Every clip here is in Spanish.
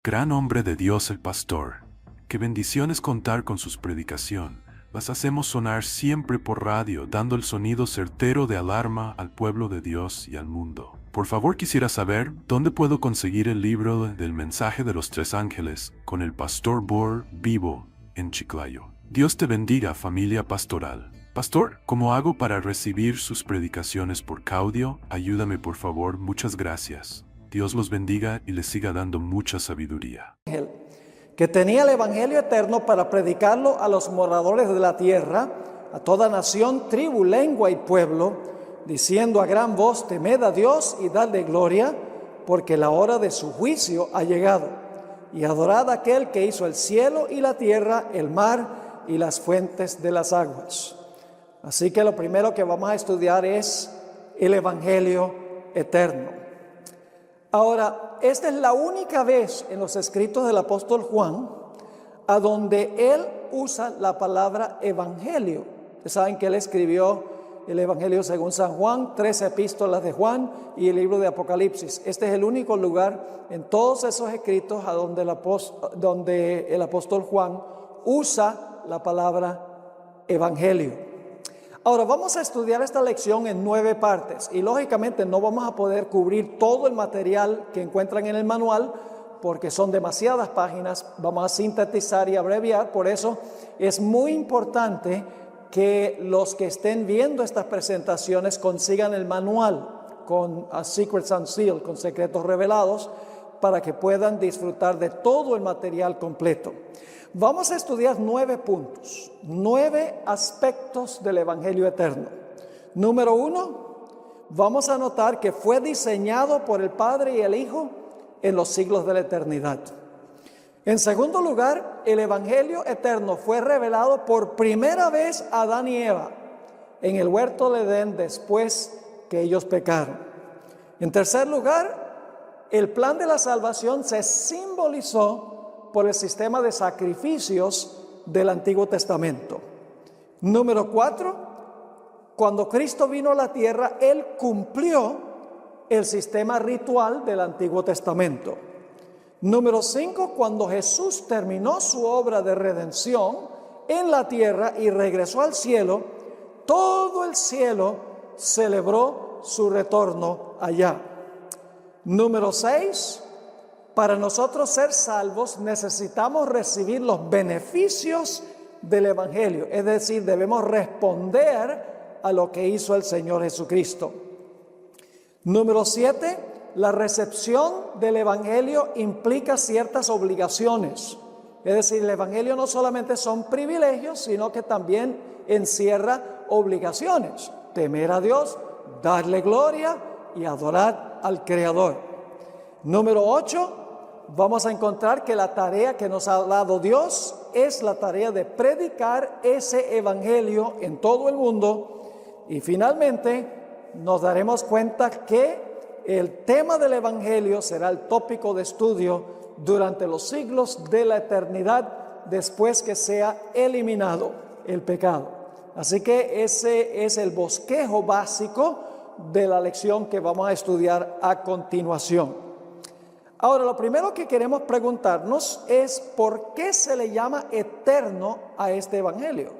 Gran hombre de Dios el pastor. Qué bendición es contar con sus predicación. Las hacemos sonar siempre por radio, dando el sonido certero de alarma al pueblo de Dios y al mundo. Por favor, quisiera saber dónde puedo conseguir el libro del mensaje de los tres ángeles con el pastor Bohr vivo en Chiclayo. Dios te bendiga, familia pastoral. Pastor, ¿cómo hago para recibir sus predicaciones por Caudio? Ayúdame por favor, muchas gracias. Dios los bendiga y les siga dando mucha sabiduría. Que tenía el Evangelio eterno para predicarlo a los moradores de la tierra, a toda nación, tribu, lengua y pueblo, diciendo a gran voz: temed a Dios y dadle gloria, porque la hora de su juicio ha llegado. Y adorad a aquel que hizo el cielo y la tierra, el mar y las fuentes de las aguas. Así que lo primero que vamos a estudiar es el Evangelio eterno. Ahora, esta es la única vez en los escritos del apóstol Juan a donde él usa la palabra evangelio. Ustedes saben que él escribió el Evangelio según San Juan, 3 epístolas de Juan y el libro de Apocalipsis. Este es el único lugar en todos esos escritos a donde el apóstol Juan usa la palabra evangelio. Ahora vamos a estudiar esta lección en 9 partes y lógicamente no vamos a poder cubrir todo el material que encuentran en el manual porque son demasiadas páginas. Vamos a sintetizar y abreviar. Por eso es muy importante que los que estén viendo estas presentaciones consigan el manual con Secrets Unsealed, con secretos revelados, para que puedan disfrutar de todo el material completo. Vamos a estudiar 9 puntos, 9 aspectos del Evangelio eterno. Número 1, vamos a notar que fue diseñado por el Padre y el Hijo en los siglos de la eternidad. En segundo lugar, el Evangelio eterno fue revelado por primera vez a Adán y Eva en el huerto de Edén después que ellos pecaron. En tercer lugar, el plan de la salvación se simbolizó por el sistema de sacrificios del Antiguo Testamento. Número 4, cuando Cristo vino a la tierra, Él cumplió el sistema ritual del Antiguo Testamento. Número 5, cuando Jesús terminó su obra de redención en la tierra y regresó al cielo, todo el cielo celebró su retorno allá. Número 6, para nosotros ser salvos necesitamos recibir los beneficios del Evangelio, es decir, debemos responder a lo que hizo el Señor Jesucristo. Número 7, la recepción del Evangelio implica ciertas obligaciones, es decir, el Evangelio no solamente son privilegios, sino que también encierra obligaciones: temer a Dios, darle gloria y adorar al Creador. Número 8, vamos a encontrar que la tarea que nos ha dado Dios es la tarea de predicar ese evangelio en todo el mundo. Y finalmente nos daremos cuenta que el tema del evangelio será el tópico de estudio durante los siglos de la eternidad después que sea eliminado el pecado. Así que ese es el bosquejo básico de la lección que vamos a estudiar a continuación. Ahora, lo primero que queremos preguntarnos es ¿por qué se le llama eterno a este evangelio?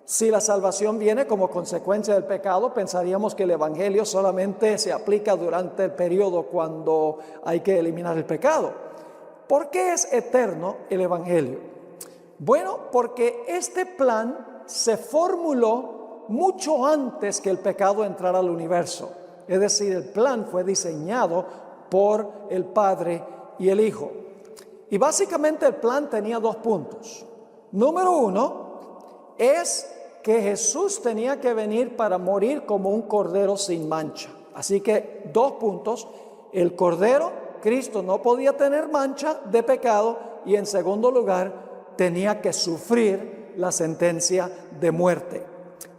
Si la salvación viene como consecuencia del pecado, pensaríamos que el evangelio solamente se aplica durante el periodo cuando hay que eliminar el pecado. ¿Por qué es eterno el evangelio? Bueno, porque este plan se formuló mucho antes que el pecado entrara al universo. Es decir, el plan fue diseñado por el Padre y el Hijo. Y básicamente el plan tenía 2 puntos. Número 1 es que Jesús tenía que venir para morir como un cordero sin mancha. Así que 2 puntos: el cordero, Cristo, no podía tener mancha de pecado, y en segundo lugar tenía que sufrir la sentencia de muerte.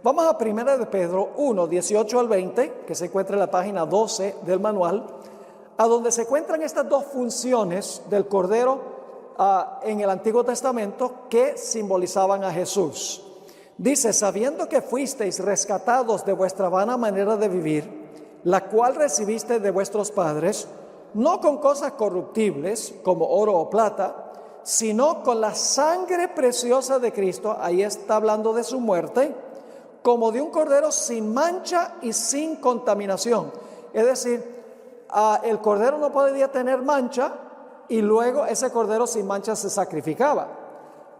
Vamos a 1 de Pedro 1, 18 al 20, que se encuentra en la página 12 del manual, a donde se encuentran estas 2 funciones del Cordero en el Antiguo Testamento que simbolizaban a Jesús. Dice: sabiendo que fuisteis rescatados de vuestra vana manera de vivir, la cual recibiste de vuestros padres, no con cosas corruptibles como oro o plata, sino con la sangre preciosa de Cristo, ahí está hablando de su muerte, como de un cordero sin mancha y sin contaminación. Es decir, el cordero no podía tener mancha y luego ese cordero sin mancha se sacrificaba.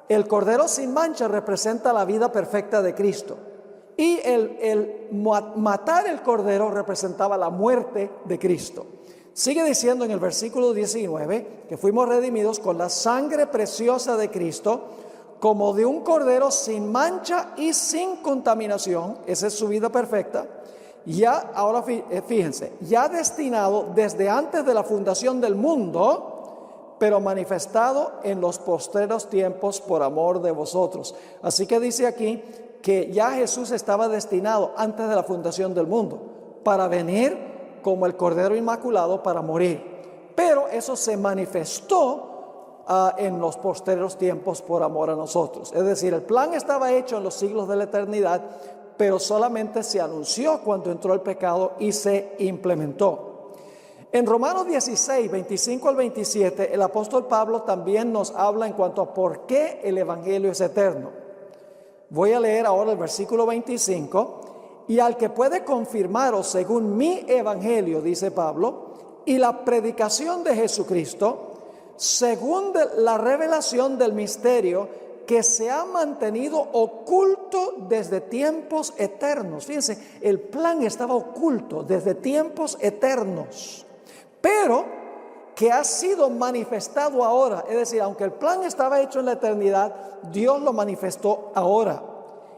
El cordero sin mancha representa la vida perfecta de Cristo y el matar el cordero representaba la muerte de Cristo. Sigue diciendo en el versículo 19 que fuimos redimidos con la sangre preciosa de Cristo, como de un cordero sin mancha y sin contaminación. Esa es su vida perfecta. Ya, ahora fíjense, ya destinado desde antes de la fundación del mundo, pero manifestado en los postreros tiempos por amor de vosotros. Así que dice aquí que ya Jesús estaba destinado antes de la fundación del mundo para venir como el Cordero Inmaculado para morir. Pero eso se manifestó en los postreros tiempos por amor a nosotros. Es decir, el plan estaba hecho en los siglos de la eternidad, pero solamente se anunció cuando entró el pecado y se implementó. En Romanos 16, 25 al 27, el apóstol Pablo también nos habla en cuanto a por qué el evangelio es eterno. Voy a leer ahora el versículo 25. Y al que puede confirmaros según mi evangelio, dice Pablo, y la predicación de Jesucristo, según la revelación del misterio que se ha mantenido oculto desde tiempos eternos. Fíjense, el plan estaba oculto desde tiempos eternos, pero que ha sido manifestado ahora. Es decir, aunque el plan estaba hecho en la eternidad, Dios lo manifestó ahora.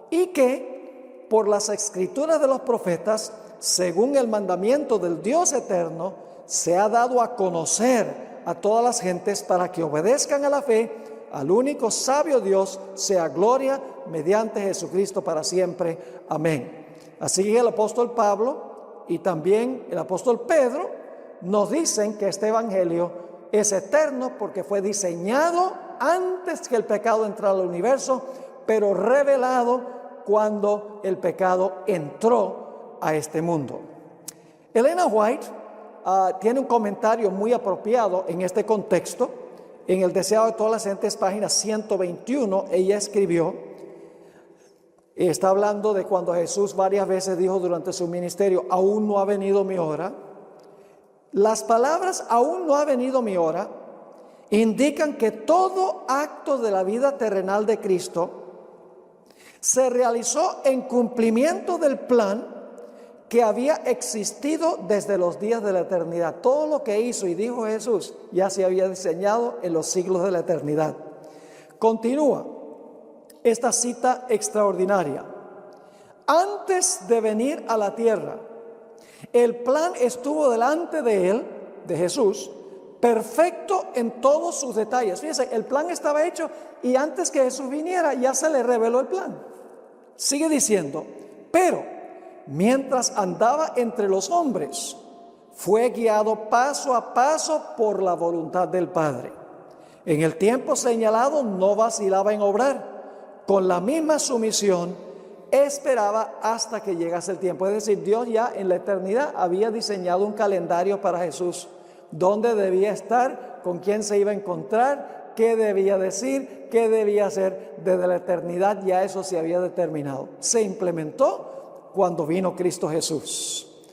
Y que por las escrituras de los profetas, según el mandamiento del Dios eterno, se ha dado a conocer a todas las gentes para que obedezcan a la fe, al único sabio Dios, sea gloria mediante Jesucristo para siempre. Amén. Así que el apóstol Pablo y también el apóstol Pedro nos dicen que este evangelio es eterno porque fue diseñado antes que el pecado entrara al universo, pero revelado cuando el pecado entró a este mundo. Elena White tiene un comentario muy apropiado en este contexto. En el Deseado de todas las gentes, página 121, ella escribió, está hablando de cuando Jesús varias veces dijo durante su ministerio, aún no ha venido mi hora. Las palabras aún no ha venido mi hora indican que todo acto de la vida terrenal de Cristo se realizó en cumplimiento del plan que había existido desde los días de la eternidad. Todo lo que hizo y dijo Jesús ya se había diseñado en los siglos de la eternidad. Continúa esta cita extraordinaria. Antes de venir a la tierra, el plan estuvo delante de él, de Jesús, perfecto en todos sus detalles. Fíjense, el plan estaba hecho y antes que Jesús viniera ya se le reveló el plan. Sigue diciendo, pero mientras andaba entre los hombres, fue guiado paso a paso por la voluntad del Padre. En el tiempo señalado no vacilaba en obrar. Con la misma sumisión esperaba hasta que llegase el tiempo. Es decir, Dios ya en la eternidad había diseñado un calendario para Jesús, dónde debía estar, con quién se iba a encontrar, qué debía decir, qué debía hacer. Desde la eternidad ya eso se había determinado. Se implementó cuando vino Cristo Jesús.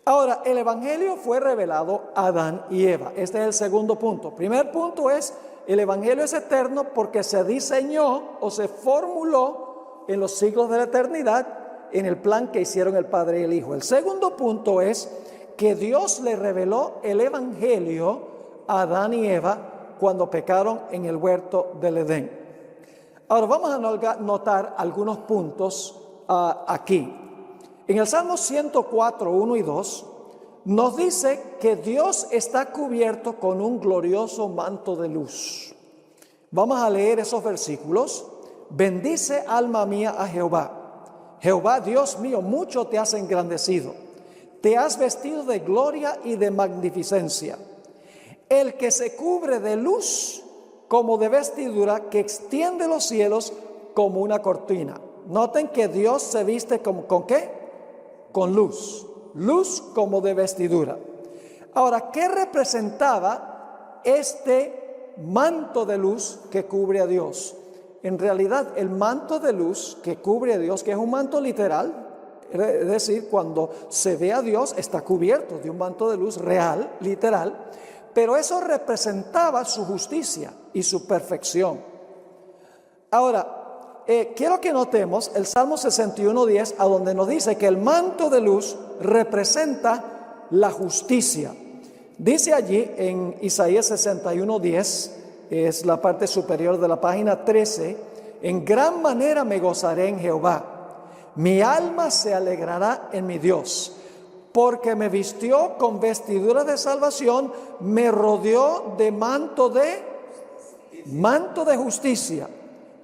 Ahora, el evangelio fue revelado a Adán y Eva. Este es el segundo punto. Primer punto es, el evangelio es eterno porque se diseñó o se formuló en los siglos de la eternidad en el plan que hicieron el Padre y el Hijo. El segundo punto es que Dios le reveló el evangelio a Adán y Eva cuando pecaron en el huerto del Edén. Ahora vamos a notar algunos puntos aquí. En el Salmo 104, 1 y 2 nos dice que Dios está cubierto con un glorioso manto de luz. Vamos a leer esos versículos. Bendice alma mía a Jehová. Jehová, Dios mío, mucho te has engrandecido. Te has vestido de gloria y de magnificencia. El que se cubre de luz como de vestidura, que extiende los cielos como una cortina. Noten que Dios se viste ¿con qué? Con luz. Luz como de vestidura. Ahora, ¿qué representaba este manto de luz que cubre a Dios? En realidad, el manto de luz que cubre a Dios, que es un manto literal, es decir, cuando se ve a Dios está cubierto de un manto de luz real, literal, pero eso representaba su justicia y su perfección. Ahora, quiero que notemos el Salmo 61:10, a donde nos dice que el manto de luz representa la justicia. Dice allí en Isaías 61:10, es la parte superior de la página 13, en gran manera me gozaré en Jehová. Mi alma se alegrará en mi Dios, porque me vistió con vestidura de salvación, me rodeó de manto de justicia.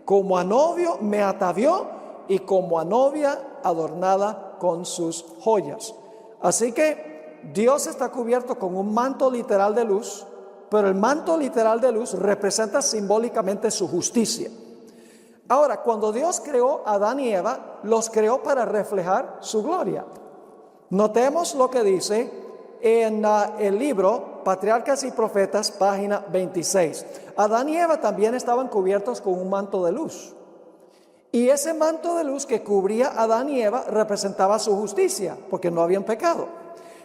Como a novio me atavió y como a novia adornada con sus joyas. Así que Dios está cubierto con un manto literal de luz, pero el manto literal de luz representa simbólicamente su justicia. Ahora, cuando Dios creó a Adán y Eva, los creó para reflejar su gloria. Notemos lo que dice en el libro Patriarcas y Profetas, página 26. Adán y Eva también estaban cubiertos con un manto de luz. Y ese manto de luz que cubría a Adán y Eva representaba su justicia, porque no habían pecado.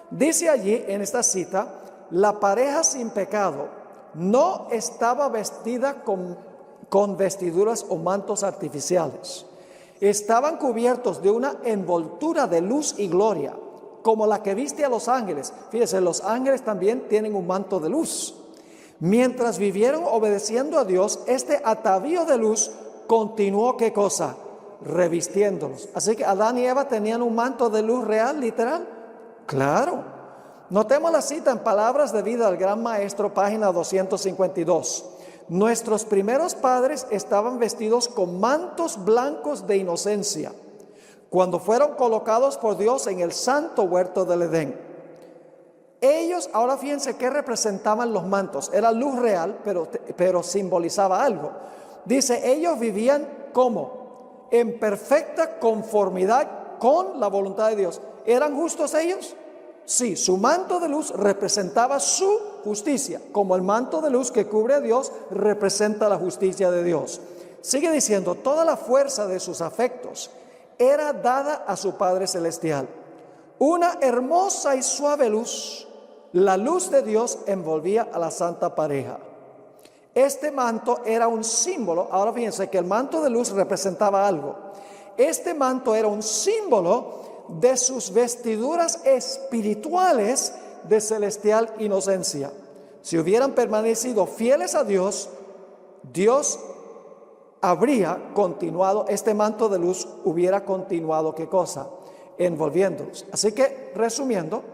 Dice allí en esta cita, la pareja sin pecado no estaba vestida con vestiduras o mantos artificiales. Estaban cubiertos de una envoltura de luz y gloria, como la que viste a los ángeles. Fíjese, los ángeles también tienen un manto de luz. Mientras vivieron obedeciendo a Dios, este atavío de luz continuó, ¿qué cosa? Revistiéndolos. Así que Adán y Eva tenían un manto de luz real, literal. Claro. Notemos la cita en Palabras de Vida del Gran Maestro, página 252. Nuestros primeros padres estaban vestidos con mantos blancos de inocencia cuando fueron colocados por Dios en el santo huerto del Edén. Ellos, ahora fíjense qué representaban los mantos. Era luz real, pero simbolizaba algo. Dice, ellos vivían ¿cómo? En perfecta conformidad con la voluntad de Dios. ¿Eran justos ellos? Sí, su manto de luz representaba su justicia, como el manto de luz que cubre a Dios representa la justicia de Dios. Sigue diciendo, toda la fuerza de sus afectos era dada a su Padre Celestial. Una hermosa y suave luz, la luz de Dios envolvía a la santa pareja. Este manto era un símbolo, ahora fíjense que el manto de luz representaba algo. Este manto era un símbolo de sus vestiduras espirituales de celestial inocencia. Si hubieran permanecido fieles a Dios, Dios habría continuado, este manto de luz hubiera continuado, ¿qué cosa? Envolviéndolos. Así que, resumiendo,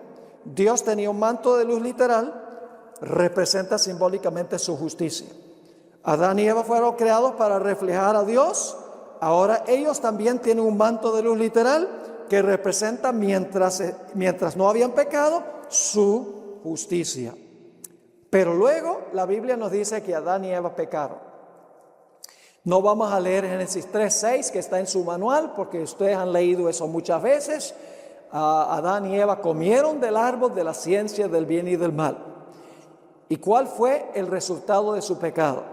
Dios tenía un manto de luz literal, representa simbólicamente su justicia. Adán y Eva fueron creados para reflejar a Dios. Ahora ellos también tienen un manto de luz literal que representa, mientras no habían pecado, su justicia. Pero luego la Biblia nos dice que Adán y Eva pecaron. No vamos a leer Génesis 3:6, que está en su manual, porque ustedes han leído eso muchas veces. Adán y Eva comieron del árbol de la ciencia del bien y del mal. ¿Y cuál fue el resultado de su pecado?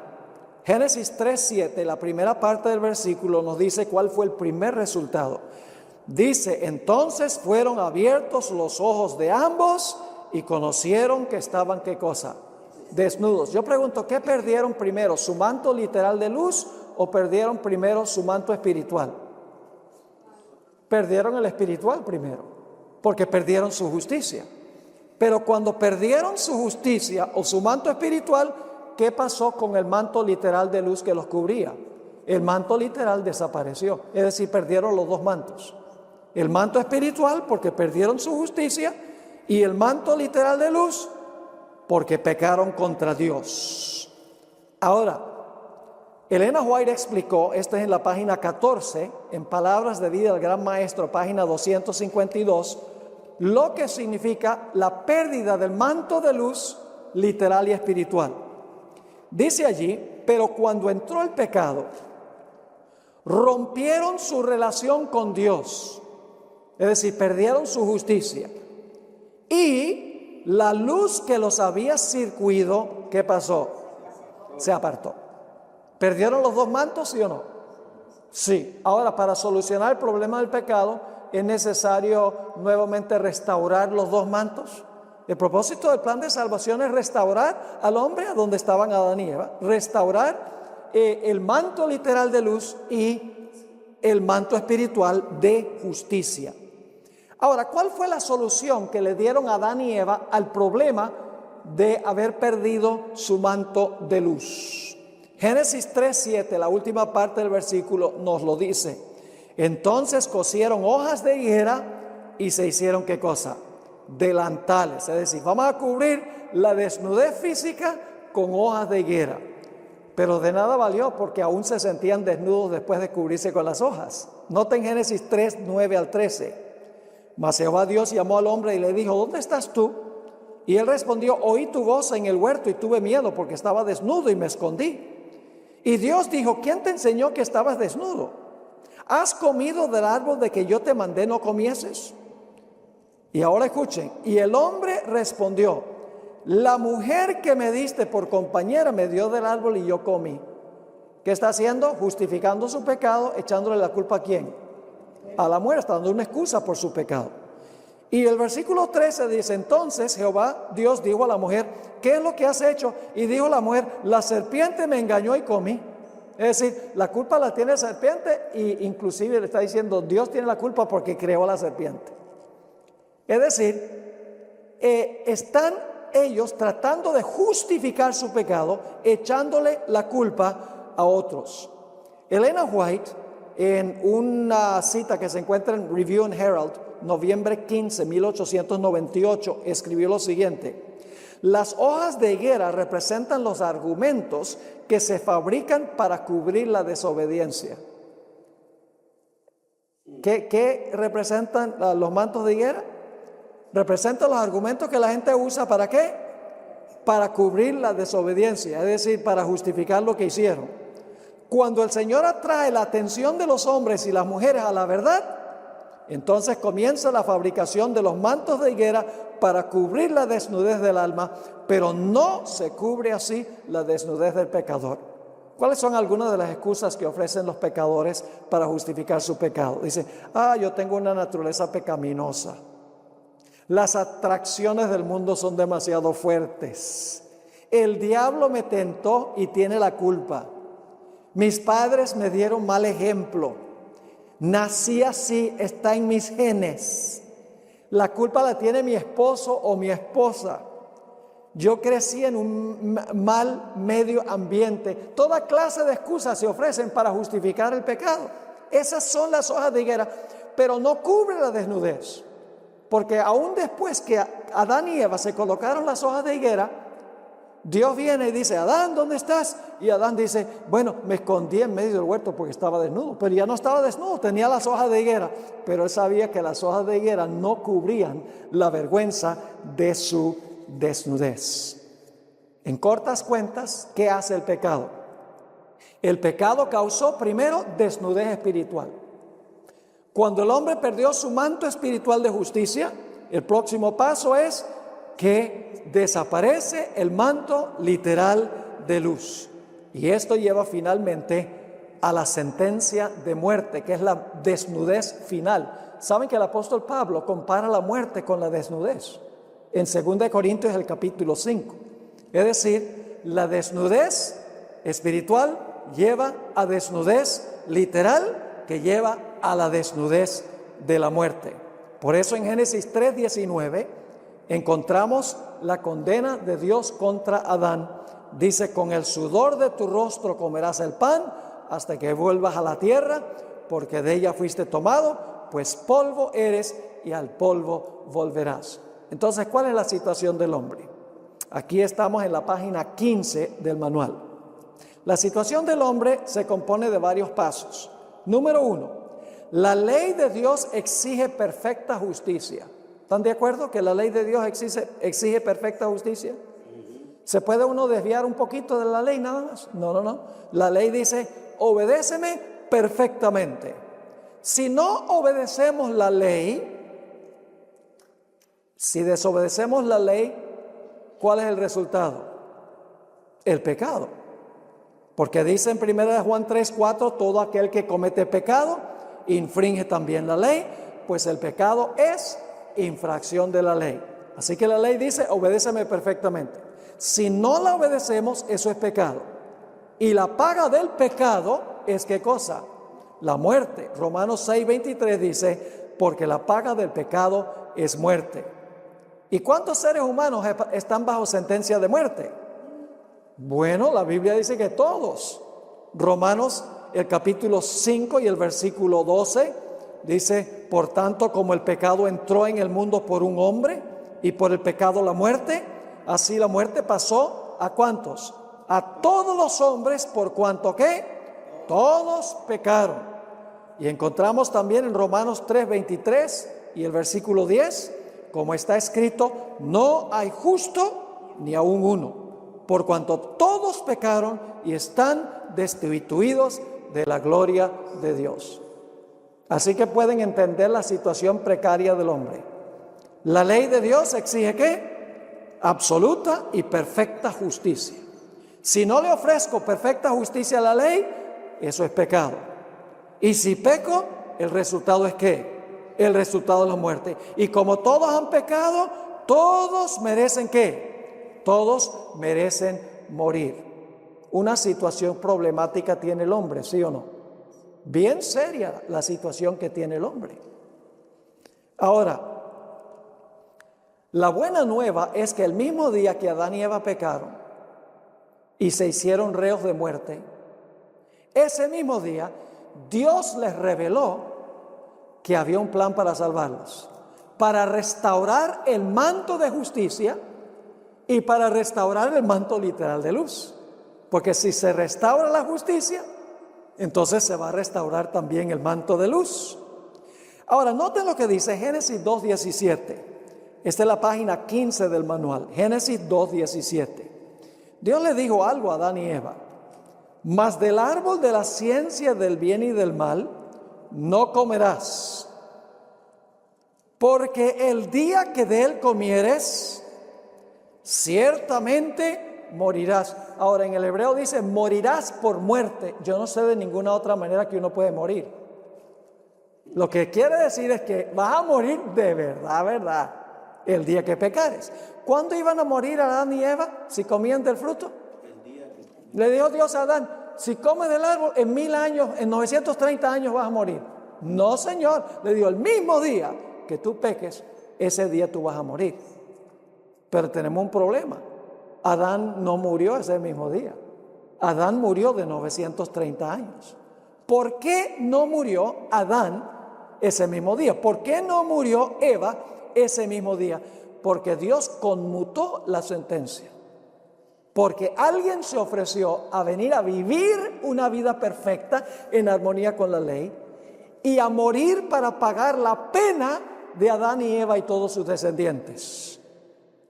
Génesis 3:7, la primera parte del versículo, nos dice cuál fue el primer resultado. Dice, entonces fueron abiertos los ojos de ambos y conocieron que estaban, ¿qué cosa? Desnudos. Yo pregunto, ¿qué perdieron primero? ¿Su manto literal de luz o perdieron primero su manto espiritual? Perdieron el espiritual primero, porque perdieron su justicia. Pero cuando perdieron su justicia o su manto espiritual, ¿qué pasó con el manto literal de luz que los cubría? El manto literal desapareció, es decir, perdieron los dos mantos. El manto espiritual porque perdieron su justicia y el manto literal de luz porque pecaron contra Dios. Ahora, Elena White explicó, esto es en la página 14, en Palabras de Vida del Gran Maestro, página 252, lo que significa la pérdida del manto de luz literal y espiritual. Dice allí, pero cuando entró el pecado, rompieron su relación con Dios, es decir, perdieron su justicia y la luz que los había circuido, ¿qué pasó? Se apartó. ¿Perdieron los dos mantos, sí o no? Sí. Ahora, para solucionar el problema del pecado, ¿es necesario nuevamente restaurar los dos mantos? El propósito del plan de salvación es restaurar al hombre a donde estaban Adán y Eva. Restaurar el manto literal de luz y el manto espiritual de justicia. Ahora, ¿cuál fue la solución que le dieron a Adán y Eva al problema de haber perdido su manto de luz? Génesis 3:7, la última parte del versículo, nos lo dice. Entonces cosieron hojas de higuera y se hicieron, ¿qué cosa? Delantales. Es decir, vamos a cubrir la desnudez física con hojas de higuera. Pero de nada valió, porque aún se sentían desnudos después de cubrirse con las hojas. Noten Génesis 3:9 al 13. Mas Jehová Dios llamó al hombre y le dijo: ¿dónde estás tú? Y él respondió: oí tu voz en el huerto y tuve miedo porque estaba desnudo y me escondí. Y Dios dijo: ¿quién te enseñó que estabas desnudo? ¿Has comido del árbol de que yo te mandé no comieses? Y ahora escuchen. Y el hombre respondió: la mujer que me diste por compañera me dio del árbol y yo comí. ¿Qué está haciendo? Justificando su pecado, echándole la culpa ¿a quién? A la mujer, está dando una excusa por su pecado. Y el versículo 13 dice: entonces Jehová Dios dijo a la mujer: ¿qué es lo que has hecho? Y dijo la mujer: la serpiente me engañó y comí. Es decir, la culpa la tiene la serpiente, y inclusive le está diciendo: Dios tiene la culpa porque creó a la serpiente. Es decir, están ellos tratando de justificar su pecado, echándole la culpa a otros. Elena White, en una cita que se encuentra en Review and Herald, noviembre 15, 1898, escribió lo siguiente: las hojas de higuera representan los argumentos que se fabrican para cubrir la desobediencia. ¿Qué representan los mantos de higuera? Representan los argumentos que la gente usa ¿para qué? Para cubrir la desobediencia, es decir, para justificar lo que hicieron. Cuando el Señor atrae la atención de los hombres y las mujeres a la verdad, entonces comienza la fabricación de los mantos de higuera para cubrir la desnudez del alma, pero no se cubre así la desnudez del pecador. ¿Cuáles son algunas de las excusas que ofrecen los pecadores para justificar su pecado? Dicen: yo tengo una naturaleza pecaminosa. Las atracciones del mundo son demasiado fuertes. El diablo me tentó y tiene la culpa. Mis padres me dieron mal ejemplo. Nací así, está en mis genes. La culpa la tiene mi esposo o mi esposa. Yo crecí en un mal medio ambiente. Toda clase de excusas se ofrecen para justificar el pecado. Esas son las hojas de higuera, pero no cubre la desnudez. Porque aún después que Adán y Eva se colocaron las hojas de higuera, Dios viene y dice: Adán, ¿dónde estás? Y Adán dice: bueno, me escondí en medio del huerto porque estaba desnudo. Pero ya no estaba desnudo, tenía las hojas de higuera. Pero él sabía que las hojas de higuera no cubrían la vergüenza de su desnudez. En cortas cuentas, ¿qué hace el pecado? El pecado causó primero desnudez espiritual. Cuando el hombre perdió su manto espiritual de justicia, el próximo paso es que desaparece el manto literal de luz. Y esto lleva finalmente a la sentencia de muerte, que es la desnudez final. ¿Saben que el apóstol Pablo compara la muerte con la desnudez? En 2 Corintios, el capítulo 5. Es decir, la desnudez espiritual lleva a desnudez literal, que lleva a la desnudez de la muerte. Por eso en Génesis 3:19 encontramos la condena de Dios contra Adán. Dice: con el sudor de tu rostro comerás el pan hasta que vuelvas a la tierra, porque de ella fuiste tomado, pues polvo eres y al polvo volverás. Entonces, ¿cuál es la situación del hombre? Aquí estamos en la página 15 del manual. La situación del hombre se compone de varios pasos. Número 1, la ley de Dios exige perfecta justicia. ¿Están de acuerdo que la ley de Dios exige perfecta justicia? ¿Se puede uno desviar un poquito de la ley nada más? No. La ley dice: obedéceme perfectamente. Si no obedecemos la ley, Si desobedecemos la ley, ¿cuál es el resultado? El pecado. Porque dice en 1 Juan 3:4, todo aquel que comete pecado, infringe también la ley, pues el pecado es infracción de la ley. Así que la ley dice, obedéceme perfectamente. Si no la obedecemos, eso es pecado. Y la paga del pecado es ¿qué cosa? La muerte. Romanos 6:23 dice, porque la paga del pecado es muerte. ¿Y cuántos seres humanos están bajo sentencia de muerte? Bueno, la Biblia dice que todos. Romanos, el capítulo 5 y el versículo 12, dice, por tanto, como el pecado entró en el mundo por un hombre, y por el pecado la muerte, así la muerte pasó ¿a cuántos? A todos los hombres, por cuanto que todos pecaron. Y encontramos también en Romanos 3:23 y el versículo 10, como está escrito, no hay justo ni aun uno, por cuanto todos pecaron y están destituidos de la gloria de Dios. Así que pueden entender la situación precaria del hombre. La ley de Dios exige ¿qué? Absoluta y perfecta justicia. Si no le ofrezco perfecta justicia a la ley, eso es pecado. Y si peco, el resultado es ¿qué? El resultado es la muerte. Y como todos han pecado, todos merecen ¿qué? Todos merecen morir. Una situación problemática tiene el hombre, ¿sí o no? Bien seria la situación que tiene el hombre. Ahora, la buena nueva es que el mismo día que Adán y Eva pecaron y se hicieron reos de muerte, ese mismo día Dios les reveló que había un plan para salvarlos, para restaurar el manto de justicia y para restaurar el manto literal de luz. Porque si se restaura la justicia, entonces se va a restaurar también el manto de luz. Ahora, noten lo que dice Génesis 2:17. Esta es la página 15 del manual, Génesis 2:17. Dios le dijo algo a Adán y Eva: mas del árbol de la ciencia del bien y del mal no comerás, porque el día que de él comieres, ciertamente morirás. Ahora, en el hebreo dice morirás por muerte. Yo no sé de ninguna otra manera que uno puede morir. Lo que quiere decir es que vas a morir de verdad, ¿verdad? El día que pecares. ¿Cuándo iban a morir Adán y Eva si comían del fruto? Le dijo Dios a Adán: si comes del árbol, en 1000 años, en 930 años vas a morir. No, Señor, le dijo: el mismo día que tú peques, ese día tú vas a morir. Pero tenemos un problema. Adán no murió ese mismo día. Adán murió de 930 años. ¿Por qué no murió Adán ese mismo día? ¿Por qué no murió Eva ese mismo día? Porque Dios conmutó la sentencia. Porque alguien se ofreció a venir a vivir una vida perfecta en armonía con la ley y a morir para pagar la pena de Adán y Eva y todos sus descendientes.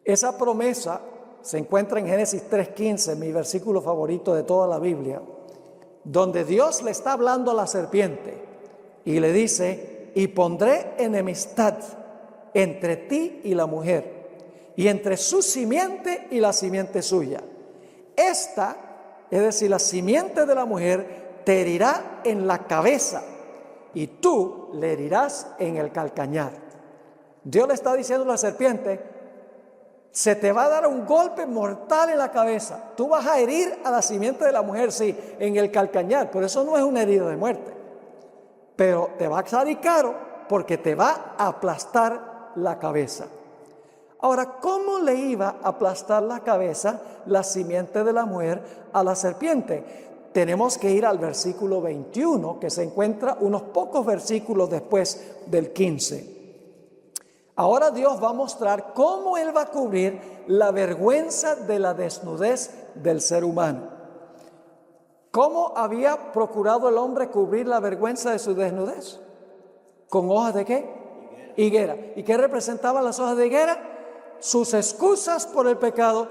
Esa promesa se encuentra en Génesis 3:15, mi versículo favorito de toda la Biblia, donde Dios le está hablando a la serpiente y le dice: y pondré enemistad entre ti y la mujer, y entre su simiente y la simiente suya. Esta, es decir, la simiente de la mujer, te herirá en la cabeza y tú le herirás en el calcañar. Dios le está diciendo a la serpiente: se te va a dar un golpe mortal en la cabeza. Tú vas a herir a la simiente de la mujer, sí, en el calcañar, pero eso no es una herida de muerte. Pero te va a salir caro porque te va a aplastar la cabeza. Ahora, ¿cómo le iba a aplastar la cabeza la simiente de la mujer a la serpiente? Tenemos que ir al versículo 21, que se encuentra unos pocos versículos después del 15. Ahora Dios va a mostrar cómo Él va a cubrir la vergüenza de la desnudez del ser humano. ¿Cómo había procurado el hombre cubrir la vergüenza de su desnudez? ¿Con hojas de qué? Higuera. ¿Y qué representaban las hojas de higuera? Sus excusas por el pecado,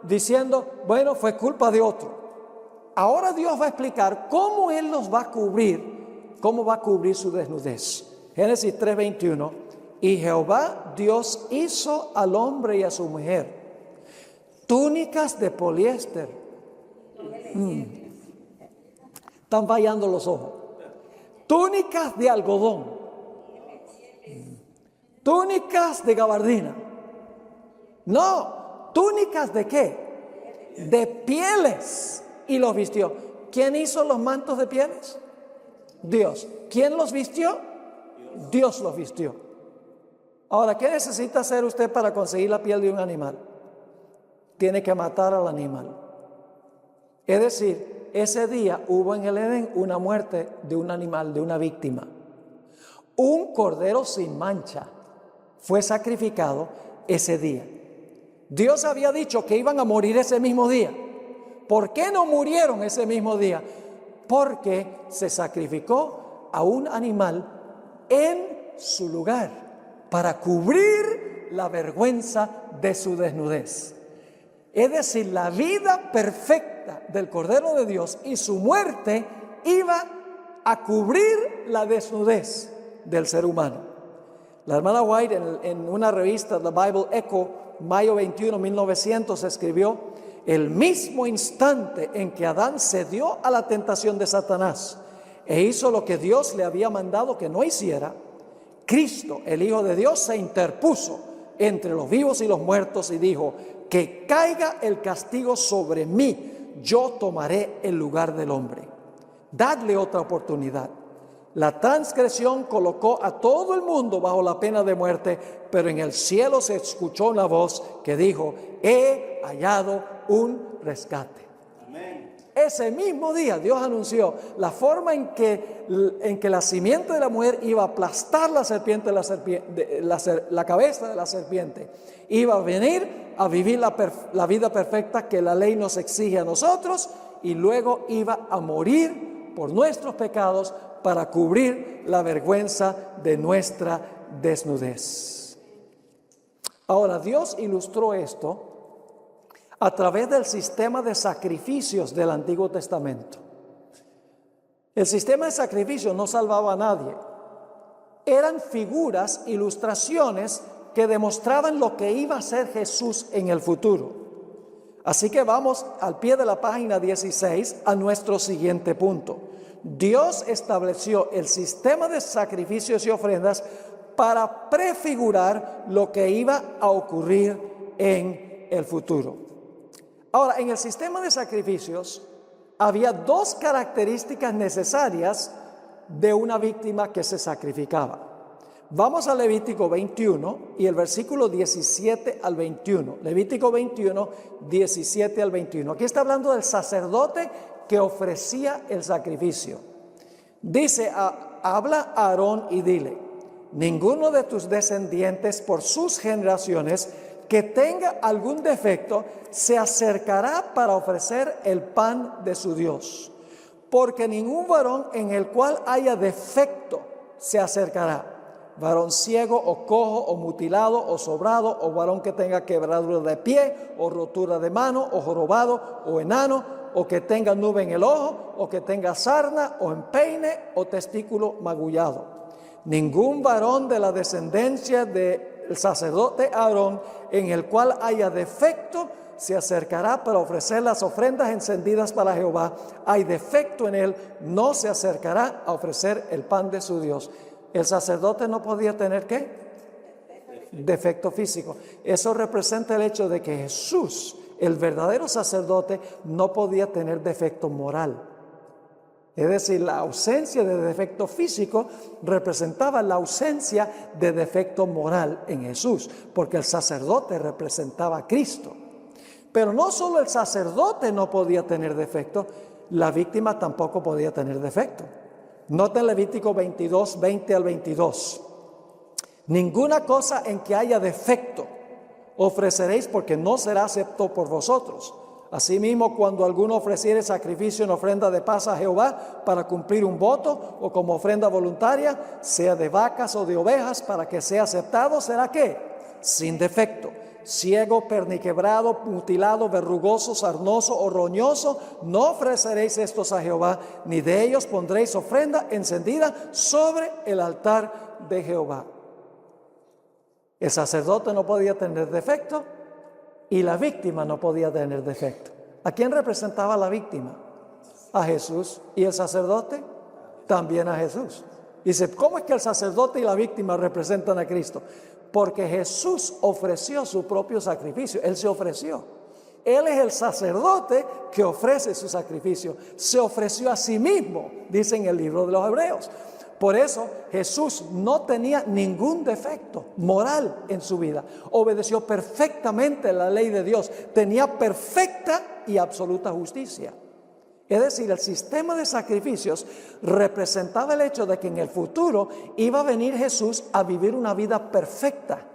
diciendo: bueno, fue culpa de otro. Ahora Dios va a explicar cómo Él los va a cubrir, cómo va a cubrir su desnudez. Génesis 3:21. Y Jehová Dios hizo al hombre y a su mujer túnicas de poliéster. Están fallando los ojos. Túnicas de algodón. Túnicas de gabardina. No, túnicas de qué? De pieles. Y los vistió. ¿Quién hizo los mantos de pieles? Dios. ¿Quién los vistió? Dios los vistió. Ahora, ¿qué necesita hacer usted para conseguir la piel de un animal? Tiene que matar al animal. Es decir, ese día hubo en el Edén una muerte de un animal, de una víctima. Un cordero sin mancha fue sacrificado ese día. Dios había dicho que iban a morir ese mismo día. ¿Por qué no murieron ese mismo día? Porque se sacrificó a un animal en su lugar para cubrir la vergüenza de su desnudez. Es decir, la vida perfecta del Cordero de Dios y su muerte iba a cubrir la desnudez del ser humano. La hermana White en una revista, The Bible Echo, mayo 21, 1900, escribió: el mismo instante en que Adán cedió a la tentación de Satanás e hizo lo que Dios le había mandado que no hiciera, Cristo, el Hijo de Dios, se interpuso entre los vivos y los muertos y dijo: que caiga el castigo sobre mí, yo tomaré el lugar del hombre. Dadle otra oportunidad. La transgresión colocó a todo el mundo bajo la pena de muerte, pero en el cielo se escuchó una voz que dijo: he hallado un rescate. Amén. Ese mismo día Dios anunció la forma en que la simiente de la mujer iba a aplastar la cabeza de la serpiente. Iba a venir a vivir la vida perfecta que la ley nos exige a nosotros, y luego iba a morir por nuestros pecados para cubrir la vergüenza de nuestra desnudez. Ahora, Dios ilustró esto a través del sistema de sacrificios del Antiguo Testamento. El sistema de sacrificios no salvaba a nadie. Eran figuras, ilustraciones que demostraban lo que iba a ser Jesús en el futuro. Así que vamos al pie de la página 16 a nuestro siguiente punto. Dios estableció el sistema de sacrificios y ofrendas para prefigurar lo que iba a ocurrir en el futuro. Ahora, en el sistema de sacrificios había dos características necesarias de una víctima que se sacrificaba. Vamos a Levítico 21 y el versículo 17 al 21. Levítico 21, 17 al 21. Aquí está hablando del sacerdote que ofrecía el sacrificio. Dice: habla a Aarón y dile: ninguno de tus descendientes por sus generaciones que tenga algún defecto se acercará para ofrecer el pan de su Dios, porque ningún varón en el cual haya defecto se acercará. Varón ciego o cojo o mutilado o sobrado, o varón que tenga quebradura de pie o rotura de mano o jorobado o enano, o que tenga nube en el ojo, o que tenga sarna o empeine o testículo magullado. Ningún varón de la descendencia del sacerdote Aarón en el cual haya defecto se acercará para ofrecer las ofrendas encendidas para Jehová. Hay defecto en él, no se acercará a ofrecer el pan de su Dios. El sacerdote no podía tener ¿qué? Defecto físico. Eso representa el hecho de que Jesús, el verdadero sacerdote, no podía tener defecto moral. Es decir, la ausencia de defecto físico representaba la ausencia de defecto moral en Jesús, porque el sacerdote representaba a Cristo. Pero no solo el sacerdote no podía tener defecto, la víctima tampoco podía tener defecto. Noten Levítico 22, 20 al 22. Ninguna cosa en que haya defecto ofreceréis, porque no será acepto por vosotros. Asimismo, cuando alguno ofreciere sacrificio en ofrenda de paz a Jehová para cumplir un voto, o como ofrenda voluntaria, sea de vacas o de ovejas, para que sea aceptado, ¿será qué? Sin defecto. Ciego, perniquebrado, mutilado, verrugoso, sarnoso o roñoso, no ofreceréis estos a Jehová, ni de ellos pondréis ofrenda encendida sobre el altar de Jehová. El sacerdote no podía tener defecto y la víctima no podía tener defecto. ¿A quién representaba la víctima? A Jesús. ¿Y el sacerdote? También a Jesús. Dice, ¿cómo es que el sacerdote y la víctima representan a Cristo? Porque Jesús ofreció su propio sacrificio. Él se ofreció. Él es el sacerdote que ofrece su sacrificio. Se ofreció a sí mismo, dice en el libro de los Hebreos. Por eso Jesús no tenía ningún defecto moral en su vida. Obedeció perfectamente la ley de Dios. Tenía perfecta y absoluta justicia. Es decir, el sistema de sacrificios representaba el hecho de que en el futuro iba a venir Jesús a vivir una vida perfecta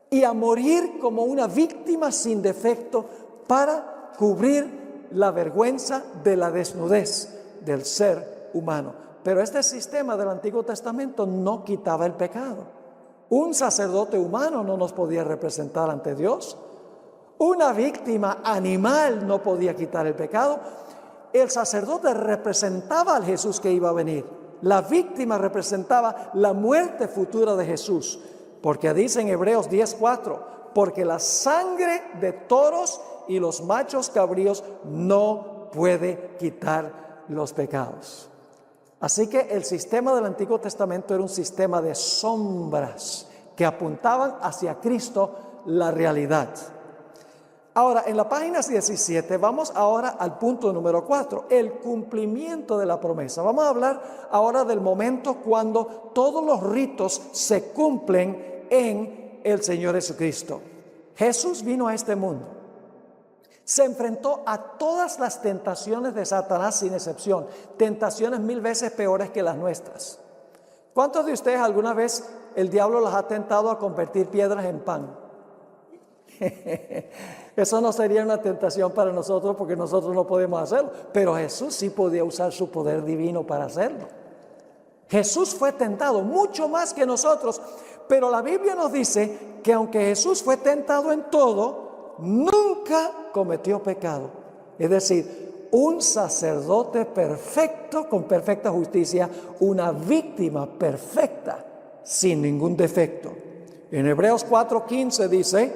y a morir como una víctima sin defecto para cubrir la vergüenza de la desnudez del ser humano. Pero este sistema del Antiguo Testamento no quitaba el pecado. Un sacerdote humano no nos podía representar ante Dios. Una víctima animal no podía quitar el pecado. El sacerdote representaba al Jesús que iba a venir. La víctima representaba la muerte futura de Jesús. Porque dice en Hebreos 10:4, porque la sangre de toros y los machos cabríos no puede quitar los pecados. Así que el sistema del Antiguo Testamento era un sistema de sombras que apuntaban hacia Cristo, la realidad. Ahora, en la página 17, vamos ahora al punto número 4, el cumplimiento de la promesa. Vamos a hablar ahora del momento cuando todos los ritos se cumplen en el Señor Jesucristo. Jesús vino a este mundo. Se enfrentó a todas las tentaciones de Satanás sin excepción, tentaciones 1000 veces peores que las nuestras. ¿Cuántos de ustedes alguna vez el diablo los ha tentado a convertir piedras en pan? Eso no sería una tentación para nosotros porque nosotros no podemos hacerlo, pero Jesús sí podía usar su poder divino para hacerlo. Jesús fue tentado mucho más que nosotros, pero la Biblia nos dice que aunque Jesús fue tentado en todo, nunca cometió pecado. Es decir, un sacerdote perfecto, con perfecta justicia, una víctima perfecta, sin ningún defecto. En Hebreos 4:15 dice,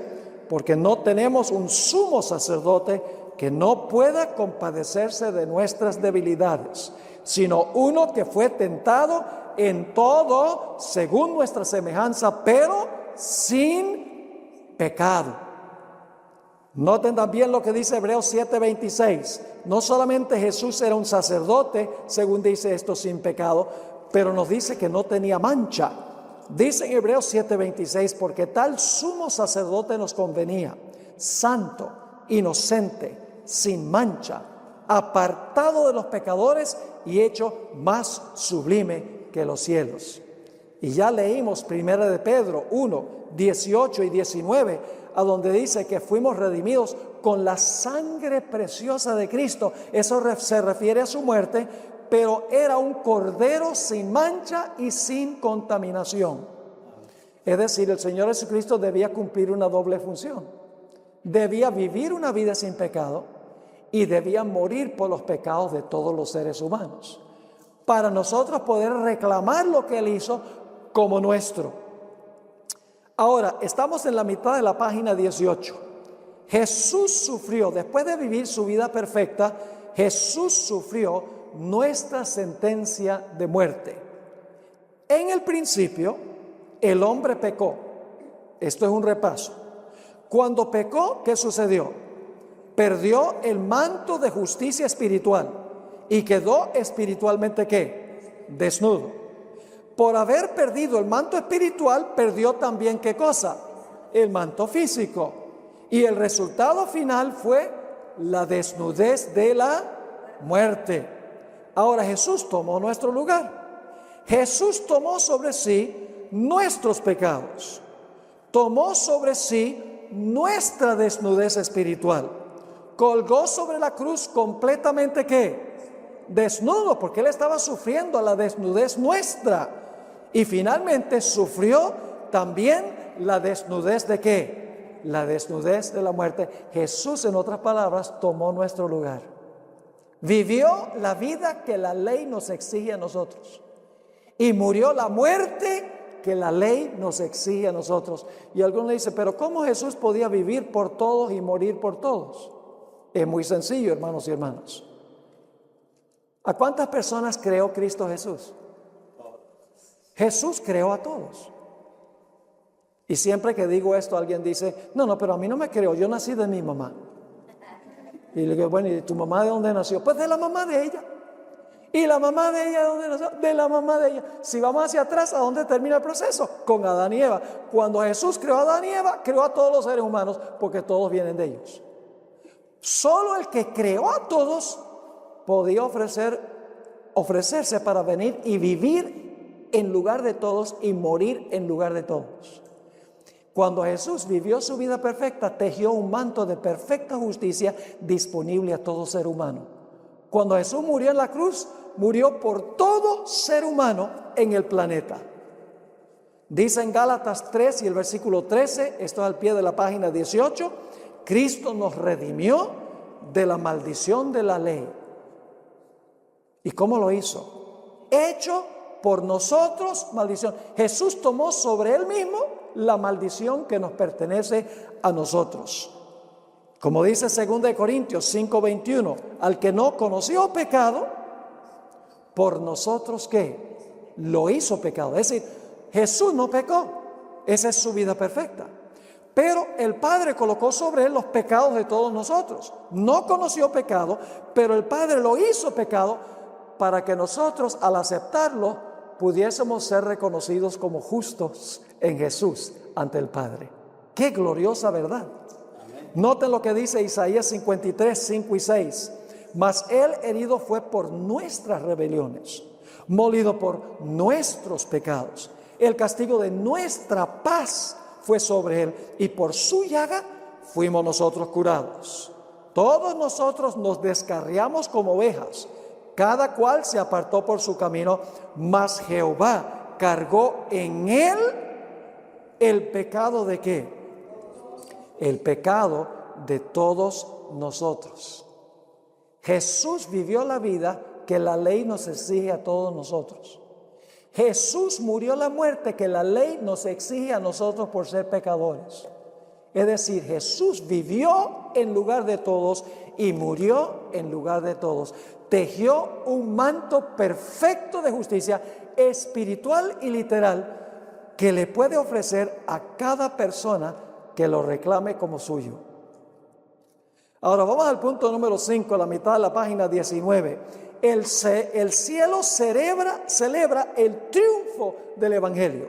porque no tenemos un sumo sacerdote que no pueda compadecerse de nuestras debilidades, sino uno que fue tentado en todo según nuestra semejanza, pero sin pecado. Noten también lo que dice Hebreos 7:26. No solamente Jesús era un sacerdote, según dice esto, sin pecado, pero nos dice que no tenía mancha. Dice en Hebreos 7:26, porque tal sumo sacerdote nos convenía, santo, inocente, sin mancha, apartado de los pecadores y hecho más sublime que los cielos. Y ya leímos 1 de Pedro 1:18 y 19, a donde dice que fuimos redimidos con la sangre preciosa de Cristo. Eso se refiere a su muerte, pero era un cordero sin mancha y sin contaminación. Es decir, el Señor Jesucristo debía cumplir una doble función. Debía vivir una vida sin pecado y debía morir por los pecados de todos los seres humanos, para nosotros poder reclamar lo que Él hizo como nuestro. Ahora, estamos en la mitad de la página 18. Jesús sufrió, después de vivir su vida perfecta, Jesús sufrió nuestra sentencia de muerte. En el principio, el hombre pecó. Esto es un repaso. Cuando pecó, ¿qué sucedió? Perdió el manto de justicia espiritual y quedó espiritualmente ¿qué? Desnudo. Por haber perdido el manto espiritual, perdió también ¿qué cosa? El manto físico. Y el resultado final fue la desnudez de la muerte. Ahora Jesús tomó nuestro lugar. Jesús tomó sobre sí nuestros pecados. Tomó sobre sí nuestra desnudez espiritual. Colgó sobre la cruz completamente ¿qué? Desnudo, porque Él estaba sufriendo la desnudez nuestra. Y finalmente sufrió también la desnudez ¿de qué? La desnudez de la muerte. Jesús, en otras palabras, tomó nuestro lugar. Vivió la vida que la ley nos exige a nosotros. Y murió la muerte que la ley nos exige a nosotros. Y algunos le dicen, pero ¿cómo Jesús podía vivir por todos y morir por todos? Es muy sencillo, hermanos y hermanas. ¿A cuántas personas creó Cristo Jesús? Jesús creó a todos. Y siempre que digo esto, alguien dice, no, pero a mí no me creó, yo nací de mi mamá. Y le digo, bueno, ¿y tu mamá de dónde nació? Pues de la mamá de ella. ¿Y la mamá de ella de dónde nació? De la mamá de ella. Si vamos hacia atrás, ¿a dónde termina el proceso? Con Adán y Eva. Cuando Jesús creó a Adán y Eva, creó a todos los seres humanos, porque todos vienen de ellos. Solo el que creó a todos podía ofrecerse para venir y vivir en lugar de todos y morir en lugar de todos. Cuando Jesús vivió su vida perfecta, tejió un manto de perfecta justicia disponible a todo ser humano. Cuando Jesús murió en la cruz, murió por todo ser humano en el planeta. Dice en Gálatas 3 y el versículo 13, esto es al pie de la página 18, Cristo nos redimió de la maldición de la ley. ¿Y cómo lo hizo? Hecho por nosotros maldición. Jesús tomó sobre él mismo la maldición que nos pertenece a nosotros. Como dice 2 Corintios 5:21, al que no conoció pecado, por nosotros ¿qué? Lo hizo pecado. Es decir, Jesús no pecó, esa es su vida perfecta. Pero el Padre colocó sobre él los pecados de todos nosotros. No conoció pecado, pero el Padre lo hizo pecado para que nosotros, al aceptarlo, pudiésemos ser reconocidos como justos en Jesús ante el Padre. ¡Qué gloriosa verdad! Amén. Noten lo que dice Isaías 53, 5 y 6. Mas él herido fue por nuestras rebeliones, molido por nuestros pecados. El castigo de nuestra paz fue sobre él, y por su llaga fuimos nosotros curados. Todos nosotros nos descarriamos como ovejas, cada cual se apartó por su camino, mas Jehová cargó en él el pecado ¿de qué? El pecado de todos nosotros. Jesús vivió la vida que la ley nos exige a todos nosotros. Jesús murió la muerte que la ley nos exige a nosotros por ser pecadores. Es decir, Jesús vivió en lugar de todos y murió en lugar de todos. Tejió un manto perfecto de justicia espiritual y literal que le puede ofrecer a cada persona que lo reclame como suyo. Ahora vamos al punto número 5, a la mitad de la página 19. El cielo celebra el triunfo del Evangelio.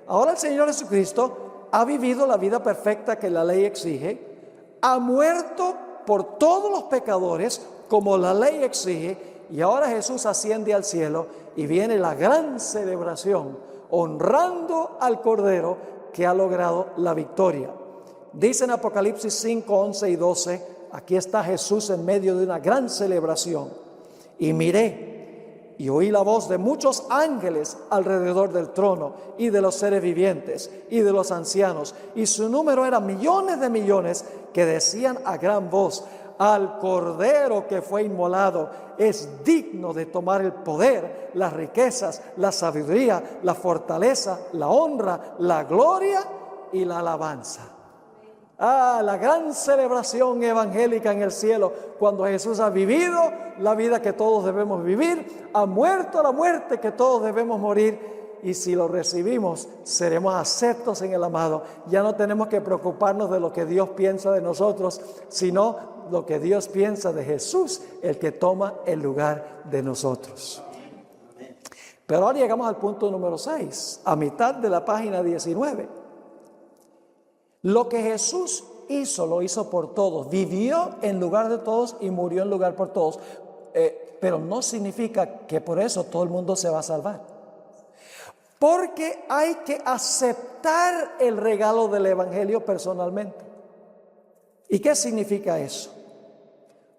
Ahora el Señor Jesucristo ha vivido la vida perfecta que la ley exige, ha muerto por todos los pecadores como la ley exige, y ahora Jesús asciende al cielo y viene la gran celebración, honrando al Cordero que ha logrado la victoria. Dice en Apocalipsis 5, 11 y 12, aquí está Jesús en medio de una gran celebración. Y miré y oí la voz de muchos ángeles alrededor del trono y de los seres vivientes y de los ancianos, y su número era millones de millones, que decían a gran voz: al Cordero que fue inmolado es digno de tomar el poder, las riquezas, la sabiduría, la fortaleza, la honra, la gloria y la alabanza. La gran celebración evangélica en el cielo, cuando Jesús ha vivido la vida que todos debemos vivir, ha muerto la muerte que todos debemos morir, y si lo recibimos, seremos aceptos en el amado. Ya no tenemos que preocuparnos de lo que Dios piensa de nosotros, sino lo que Dios piensa de Jesús, el que toma el lugar de nosotros. Pero ahora llegamos al punto número 6, a mitad de la página 19. Lo que Jesús hizo, lo hizo por todos. Vivió en lugar de todos y murió en lugar por todos. Pero no significa que por eso todo el mundo se va a salvar. Porque hay que aceptar el regalo del Evangelio personalmente. ¿Y qué significa eso?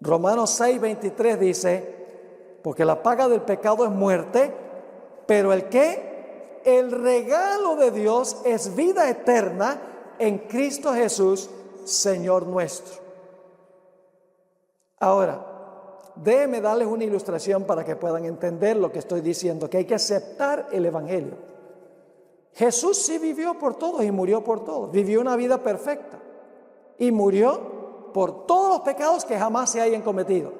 Romanos 6, 23 dice: porque la paga del pecado es muerte, pero ¿el qué? El regalo de Dios es vida eterna en Cristo Jesús, Señor nuestro. Ahora, déjenme darles una ilustración para que puedan entender lo que estoy diciendo, que hay que aceptar el Evangelio. Jesús sí vivió por todos y murió por todos. Vivió una vida perfecta y murió por todos los pecados que jamás se hayan cometido.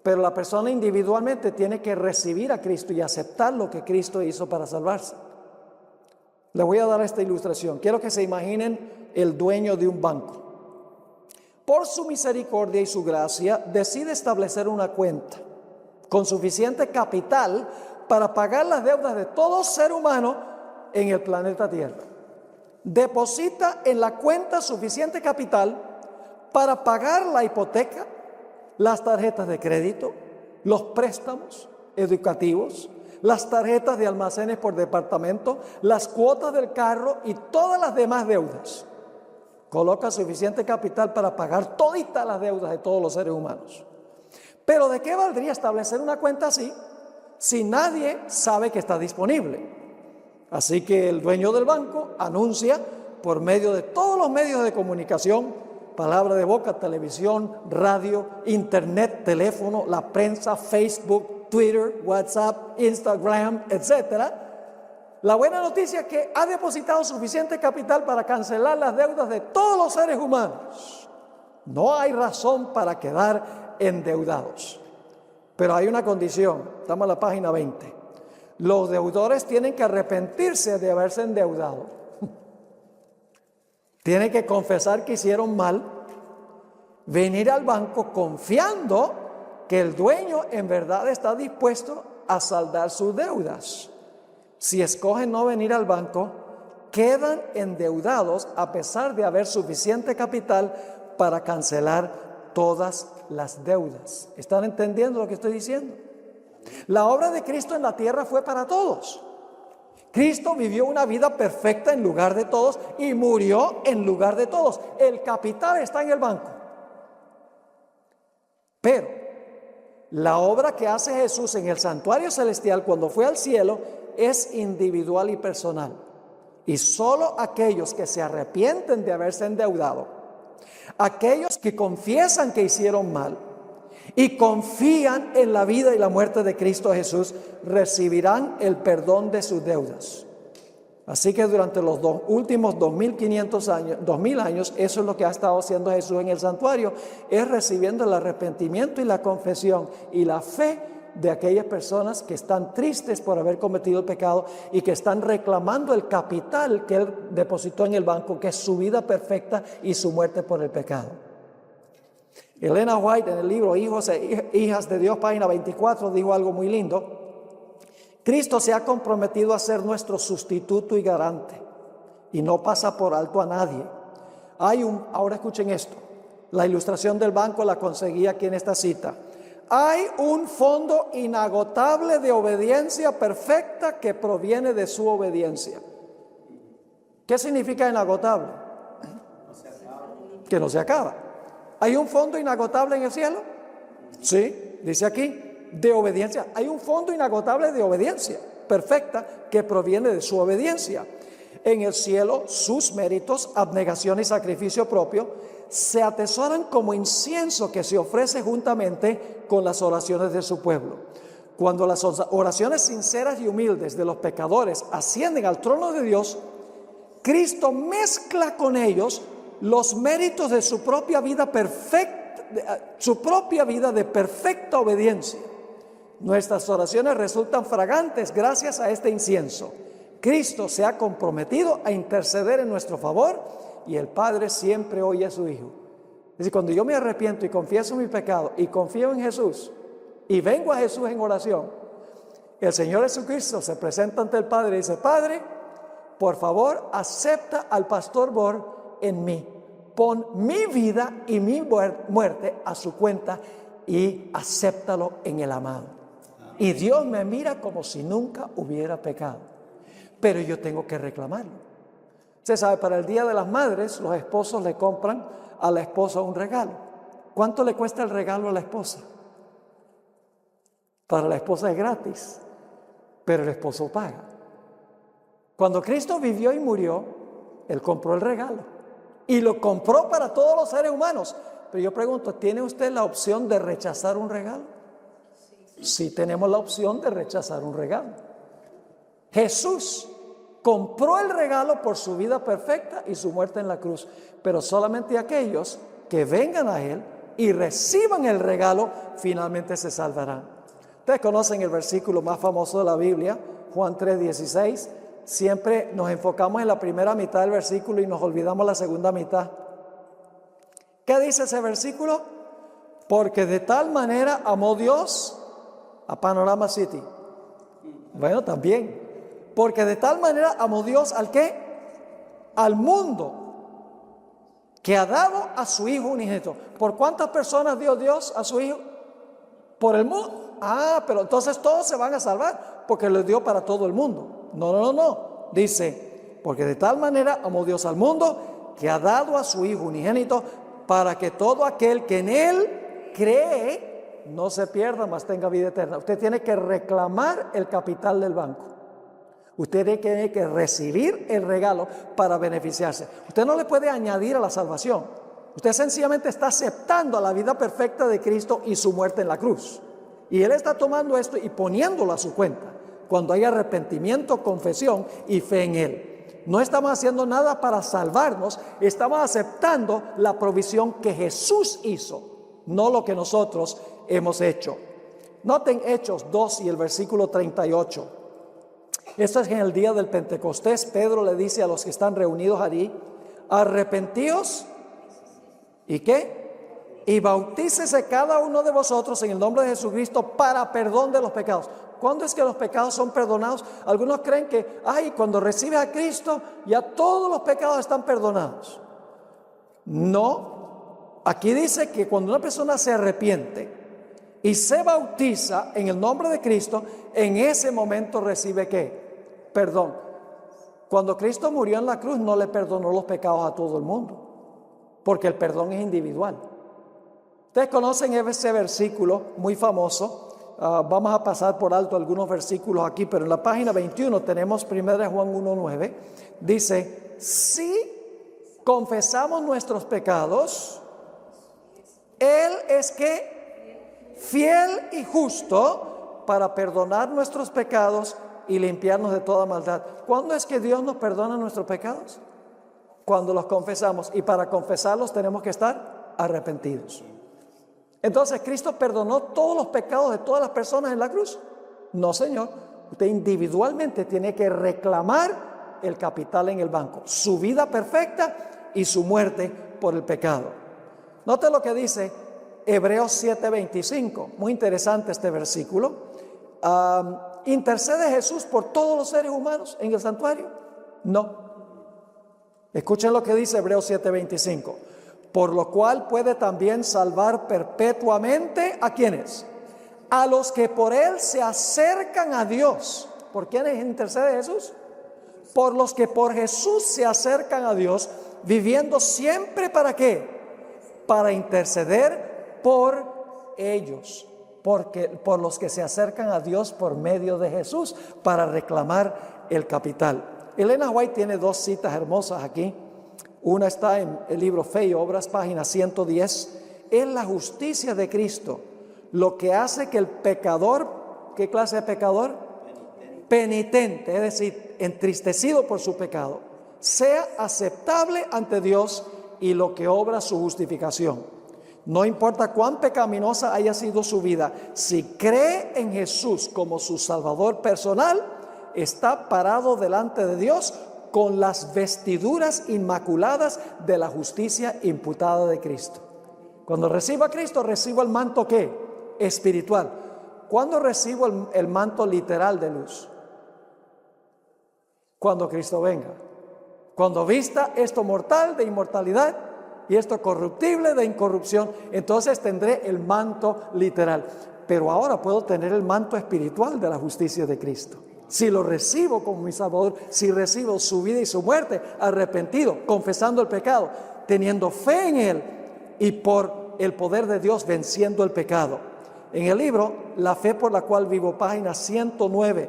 Pero la persona individualmente tiene que recibir a Cristo y aceptar lo que Cristo hizo para salvarse. Les voy a dar esta ilustración. Quiero que se imaginen el dueño de un banco. Por su misericordia y su gracia, decide establecer una cuenta con suficiente capital para pagar las deudas de todo ser humano en el planeta Tierra. Deposita en la cuenta suficiente capital para pagar la hipoteca, las tarjetas de crédito, los préstamos educativos, las tarjetas de almacenes por departamento, las cuotas del carro y todas las demás deudas. Coloca suficiente capital para pagar toditas las deudas de todos los seres humanos. Pero ¿de qué valdría establecer una cuenta así si nadie sabe que está disponible? Así que el dueño del banco anuncia por medio de todos los medios de comunicación, palabra de boca, televisión, radio, internet, teléfono, la prensa, Facebook, Twitter, WhatsApp, Instagram, etcétera. La buena noticia es que ha depositado suficiente capital para cancelar las deudas de todos los seres humanos. No hay razón para quedar endeudados. Pero hay una condición, estamos en la página 20. Los deudores tienen que arrepentirse de haberse endeudado. Tienen que confesar que hicieron mal, venir al banco confiando que el dueño en verdad está dispuesto a saldar sus deudas. Si escogen no venir al banco, quedan endeudados a pesar de haber suficiente capital para cancelar todas las deudas. ¿Están entendiendo lo que estoy diciendo? La obra de Cristo en la tierra fue para todos. Cristo vivió una vida perfecta en lugar de todos y murió en lugar de todos. El capital está en el banco. Pero la obra que hace Jesús en el santuario celestial cuando fue al cielo es individual y personal. Y solo aquellos que se arrepienten de haberse endeudado, aquellos que confiesan que hicieron mal y confían en la vida y la muerte de Cristo Jesús, recibirán el perdón de sus deudas. Así que durante los últimos 2500 años, 2000 años, eso es lo que ha estado haciendo Jesús en el santuario, es recibiendo el arrepentimiento y la confesión y la fe de aquellas personas que están tristes por haber cometido el pecado y que están reclamando el capital que Él depositó en el banco, que es su vida perfecta y su muerte por el pecado. Elena White, en el libro Hijos e Hijas de Dios, página 24, dijo algo muy lindo. Cristo se ha comprometido a ser nuestro sustituto y garante y no pasa por alto a nadie. Ahora escuchen esto, la ilustración del banco la conseguí aquí en esta cita. Hay un fondo inagotable de obediencia perfecta que proviene de su obediencia. ¿Qué significa inagotable? Que no se acaba. ¿Hay un fondo inagotable en el cielo? Sí, dice aquí, de obediencia. Hay un fondo inagotable de obediencia perfecta que proviene de su obediencia. En el cielo, sus méritos, abnegación y sacrificio propio se atesoran como incienso que se ofrece juntamente con las oraciones de su pueblo. Cuando las oraciones sinceras y humildes de los pecadores ascienden al trono de Dios, Cristo mezcla con ellos los méritos de su propia vida perfecta, su propia vida de perfecta obediencia. Nuestras oraciones resultan fragantes gracias a este incienso. Cristo se ha comprometido a interceder en nuestro favor y el Padre siempre oye a su Hijo. Es decir, cuando yo me arrepiento y confieso mi pecado y confío en Jesús y vengo a Jesús en oración, el Señor Jesucristo se presenta ante el Padre y dice: Padre, por favor, acepta al pastor Bor en mí. Pon mi vida y mi muerte a su cuenta y acéptalo en el amado. Y Dios me mira como si nunca hubiera pecado. Pero yo tengo que reclamarlo. Usted sabe, para el Día de las Madres, los esposos le compran a la esposa un regalo. ¿Cuánto le cuesta el regalo a la esposa? Para la esposa es gratis, pero el esposo paga. Cuando Cristo vivió y murió, Él compró el regalo y lo compró para todos los seres humanos. Pero yo pregunto, ¿tiene usted la opción de rechazar un regalo? Sí, tenemos la opción de rechazar un regalo. Jesús compró el regalo por su vida perfecta y su muerte en la cruz. Pero solamente aquellos que vengan a Él y reciban el regalo, finalmente se salvarán. Ustedes conocen el versículo más famoso de la Biblia, Juan 3:16. Siempre nos enfocamos en la primera mitad del versículo y nos olvidamos la segunda mitad. ¿Qué dice ese versículo? Porque de tal manera amó Dios a Panorama City. Bueno, también. Porque de tal manera amó Dios ¿al qué? Al mundo, que ha dado a su Hijo unigénito. ¿Por cuántas personas dio Dios a su Hijo? Por el mundo. Pero entonces todos se van a salvar, porque lo dio para todo el mundo. No. Dice, porque de tal manera amó Dios al mundo, que ha dado a su Hijo unigénito, para que todo aquel que en Él cree no se pierda, mas tenga vida eterna. Usted tiene que reclamar el capital del banco. Usted tiene que recibir el regalo para beneficiarse. Usted no le puede añadir a la salvación. Usted sencillamente está aceptando la vida perfecta de Cristo y su muerte en la cruz. Y Él está tomando esto y poniéndolo a su cuenta, cuando hay arrepentimiento, confesión y fe en Él. No estamos haciendo nada para salvarnos, estamos aceptando la provisión que Jesús hizo, no lo que nosotros hemos hecho. Noten Hechos 2 y el versículo 38. Esto es en el día del Pentecostés. Pedro le dice a los que están reunidos allí: arrepentíos, ¿y qué? Y bautícese cada uno de vosotros en el nombre de Jesucristo para perdón de los pecados. ¿Cuándo es que los pecados son perdonados? Algunos creen que, cuando recibes a Cristo, ya todos los pecados están perdonados. No, aquí dice que cuando una persona se arrepiente y se bautiza en el nombre de Cristo, en ese momento recibe ¿qué? Perdón. Cuando Cristo murió en la cruz, no le perdonó los pecados a todo el mundo, porque el perdón es individual. Ustedes conocen ese versículo muy famoso. Vamos a pasar por alto algunos versículos aquí, pero en la página 21 tenemos 1 Juan 1:9. Dice: si confesamos nuestros pecados, Él es que fiel y justo para perdonar nuestros pecados y limpiarnos de toda maldad. ¿Cuándo es que Dios nos perdona nuestros pecados? Cuando los confesamos, y para confesarlos tenemos que estar arrepentidos. Entonces, ¿Cristo perdonó todos los pecados de todas las personas en la cruz? No, Señor. Usted individualmente tiene que reclamar el capital en el banco, su vida perfecta y su muerte por el pecado. Note lo que dice Hebreos 7:25. Muy interesante este versículo. ¿Intercede Jesús por todos los seres humanos en el santuario? No. Escuchen lo que dice Hebreos 7:25. Por lo cual puede también salvar perpetuamente ¿a quiénes? A los que por Él se acercan a Dios. ¿Por quiénes intercede Jesús? Por los que por Jesús se acercan a Dios, viviendo siempre ¿para qué? Para interceder por ellos. Porque por los que se acercan a Dios por medio de Jesús, para reclamar el capital. Elena White tiene dos citas hermosas aquí. Una está en el libro Fe y Obras, página 110. Es la justicia de Cristo lo que hace que el pecador, ¿qué clase de pecador? Penitente, es decir, entristecido por su pecado, sea aceptable ante Dios y lo que obra su justificación. No importa cuán pecaminosa haya sido su vida, si cree en Jesús como su Salvador personal, está parado delante de Dios con las vestiduras inmaculadas de la justicia imputada de Cristo. Cuando recibo a Cristo, recibo el manto ¿qué? Espiritual. ¿Cuándo recibo el manto literal de luz? Cuando Cristo venga. Cuando vista esto mortal de inmortalidad y esto corruptible de incorrupción, entonces tendré el manto literal. Pero ahora puedo tener el manto espiritual de la justicia de Cristo. Si lo recibo como mi Salvador, si recibo su vida y su muerte, arrepentido, confesando el pecado, teniendo fe en Él y por el poder de Dios venciendo el pecado. En el libro La fe por la cual vivo, página 109,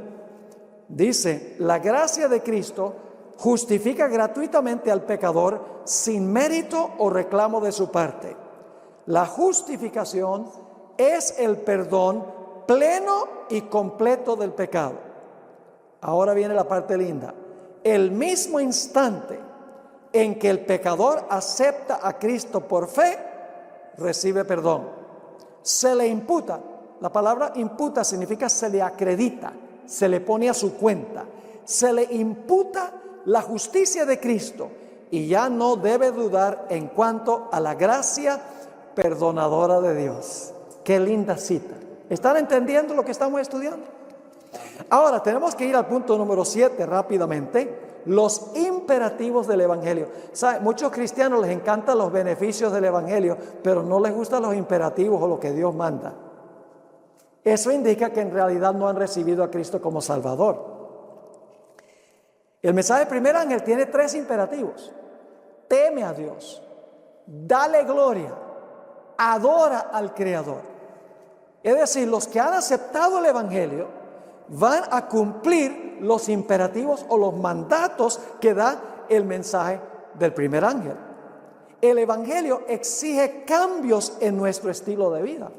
dice: la gracia de Cristo justifica gratuitamente al pecador sin mérito o reclamo de su parte. La justificación es el perdón pleno y completo del pecado. Ahora viene la parte linda. el mismo instante en que el pecador acepta a Cristo por fe, recibe perdón. Se le imputa. La palabra imputa significa se le acredita, se le pone a su cuenta. Se le imputa la justicia de Cristo y ya no debe dudar en cuanto a la gracia perdonadora de Dios. Qué linda cita. ¿Están entendiendo lo que estamos estudiando? Ahora tenemos que ir al punto número 7 rápidamente. Los imperativos del Evangelio. ¿Sabe? Muchos cristianos les encantan los beneficios del Evangelio, pero no les gustan los imperativos o lo que Dios manda. Eso indica que en realidad no han recibido a Cristo como Salvador. El mensaje del primer ángel tiene 3 imperativos. Teme a Dios, dale gloria, adora al Creador. Es decir, los que han aceptado el Evangelio van a cumplir los imperativos o los mandatos que da el mensaje del primer ángel. El Evangelio exige cambios en nuestro estilo de vida.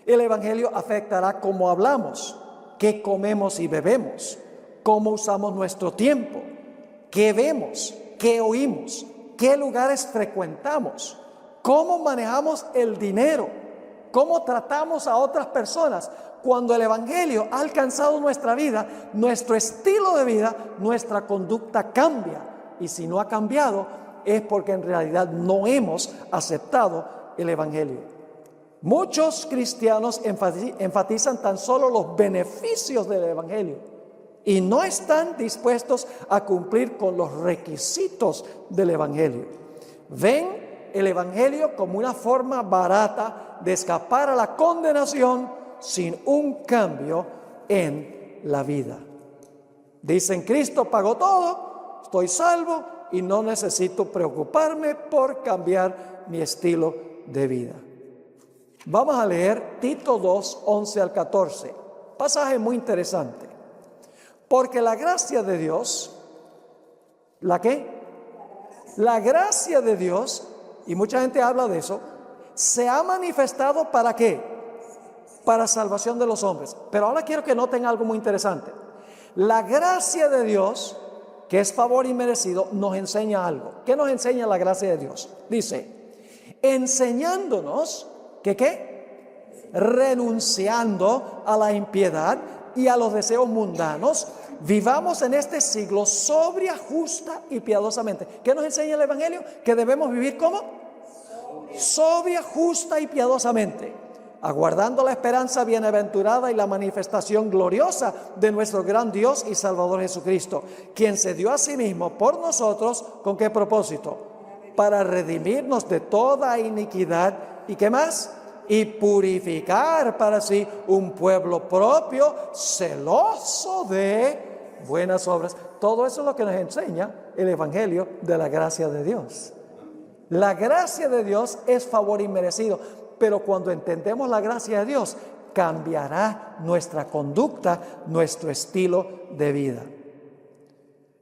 El Evangelio afectará cómo hablamos, qué comemos y bebemos, cómo usamos nuestro tiempo, qué vemos, qué oímos, qué lugares frecuentamos, cómo manejamos el dinero, cómo tratamos a otras personas. Cuando el Evangelio ha alcanzado nuestra vida, nuestro estilo de vida, nuestra conducta cambia. Y si no ha cambiado, es porque en realidad no hemos aceptado el Evangelio. Muchos cristianos enfatizan tan solo los beneficios del Evangelio y no están dispuestos a cumplir con los requisitos del Evangelio. Ven el Evangelio como una forma barata de escapar a la condenación sin un cambio en la vida. Dicen, Cristo pagó todo, estoy salvo y no necesito preocuparme por cambiar mi estilo de vida. Vamos a leer Tito 2, 11 al 14. Pasaje muy interesante. Porque la gracia de Dios, ¿la qué? La gracia de Dios, y mucha gente habla de eso, se ha manifestado ¿para qué? Para salvación de los hombres. Pero ahora quiero que noten algo muy interesante. La gracia de Dios, que es favor inmerecido, nos enseña algo. ¿Qué nos enseña la gracia de Dios? Dice, enseñándonos que ¿qué? Renunciando a la impiedad y a los deseos mundanos, vivamos en este siglo sobria, justa y piadosamente. ¿Qué nos enseña el Evangelio? Que debemos vivir ¿cómo? Sobria, justa y piadosamente, aguardando la esperanza bienaventurada y la manifestación gloriosa de nuestro gran Dios y Salvador Jesucristo, quien se dio a sí mismo por nosotros, ¿con qué propósito? Para redimirnos de toda iniquidad, ¿y qué más? Y purificar para sí un pueblo propio, celoso de buenas obras. Todo eso es lo que nos enseña el Evangelio de la gracia de Dios. La gracia de Dios es favor inmerecido. Pero cuando entendemos la gracia de Dios, cambiará nuestra conducta, nuestro estilo de vida.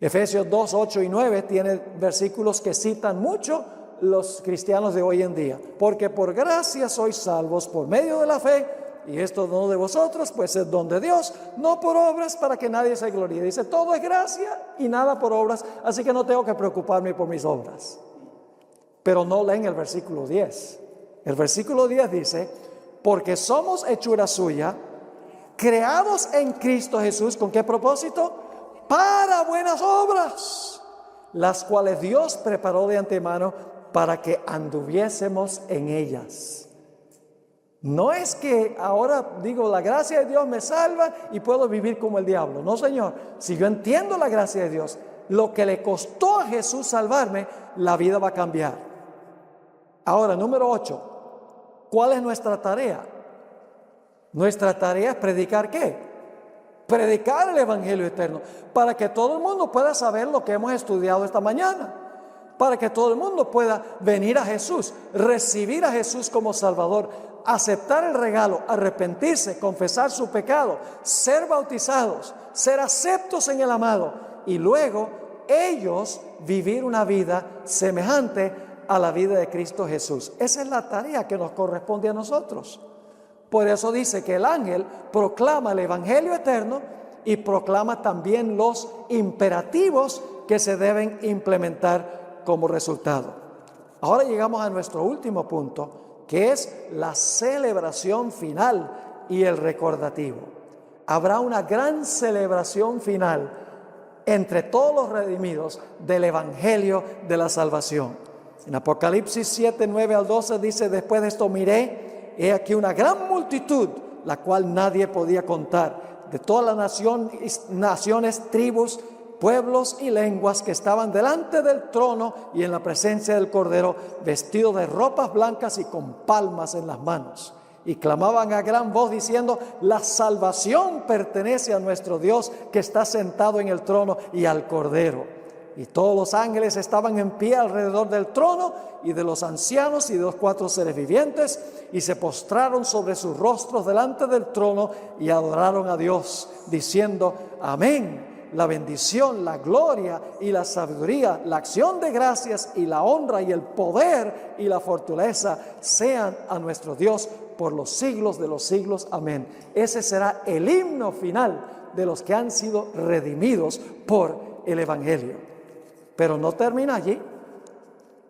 Efesios 2, 8 y 9 tiene versículos que citan mucho los cristianos de hoy en día. Porque por gracia sois salvos por medio de la fe, y esto no de vosotros, pues es don de Dios, no por obras para que nadie se gloríe. Dice, todo es gracia y nada por obras, así que no tengo que preocuparme por mis obras. Pero no leen el versículo 10. El versículo 10 dice, porque somos hechura suya, creados en Cristo Jesús, ¿con qué propósito? Para buenas obras, las cuales Dios preparó de antemano para que anduviésemos en ellas. No es que ahora digo, la gracia de Dios me salva y puedo vivir como el diablo. No, Señor, si yo entiendo la gracia de Dios, lo que le costó a Jesús salvarme, la vida va a cambiar. Ahora, número 8. ¿Cuál es nuestra tarea? Nuestra tarea es predicar ¿qué? Predicar el Evangelio eterno, para que todo el mundo pueda saber lo que hemos estudiado esta mañana, para que todo el mundo pueda venir a Jesús, recibir a Jesús como Salvador, aceptar el regalo, arrepentirse, confesar su pecado, ser bautizados, ser aceptos en el amado y luego ellos vivir una vida semejante a la vida de Cristo Jesús. Esa es la tarea que nos corresponde a nosotros. Por eso dice que el ángel proclama el Evangelio eterno y proclama también los imperativos que se deben implementar como resultado. Ahora llegamos a nuestro último punto, que es la celebración final y el recordativo. Habrá una gran celebración final entre todos los redimidos del Evangelio de la salvación. En Apocalipsis 7, 9 al 12 dice: después de esto miré, he aquí una gran multitud, la cual nadie podía contar, de todas las naciones, tribus, pueblos y lenguas, que estaban delante del trono y en la presencia del Cordero, vestidos de ropas blancas y con palmas en las manos. Y clamaban a gran voz diciendo: la salvación pertenece a nuestro Dios, que está sentado en el trono, y al Cordero. Y todos los ángeles estaban en pie alrededor del trono y de los ancianos y de los 4 seres vivientes, y se postraron sobre sus rostros delante del trono y adoraron a Dios, diciendo: amén. La bendición, la gloria y la sabiduría, la acción de gracias y la honra y el poder y la fortaleza sean a nuestro Dios por los siglos de los siglos. Amén. Ese será el himno final de los que han sido redimidos por el Evangelio. Pero no termina allí.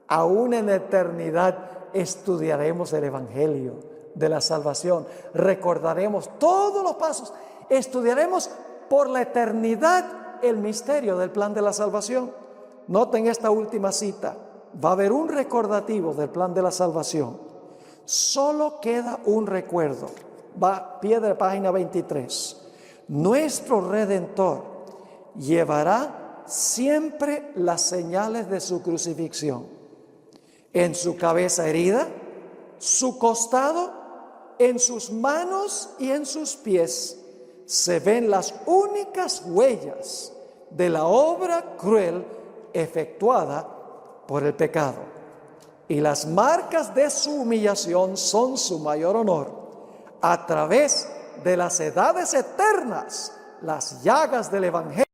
Aún en la eternidad estudiaremos el Evangelio de la salvación. Recordaremos todos los pasos. Estudiaremos por la eternidad el misterio del plan de la salvación. Noten esta última cita. Va a haber un recordativo del plan de la salvación. Solo queda un recuerdo. Va pie de página 23. Nuestro Redentor llevará siempre las señales de su crucifixión. En su cabeza herida, su costado, en sus manos y en sus pies se ven las únicas huellas de la obra cruel efectuada por el pecado. Y las marcas de su humillación son su mayor honor. A través de las edades eternas, las llagas del Evangelio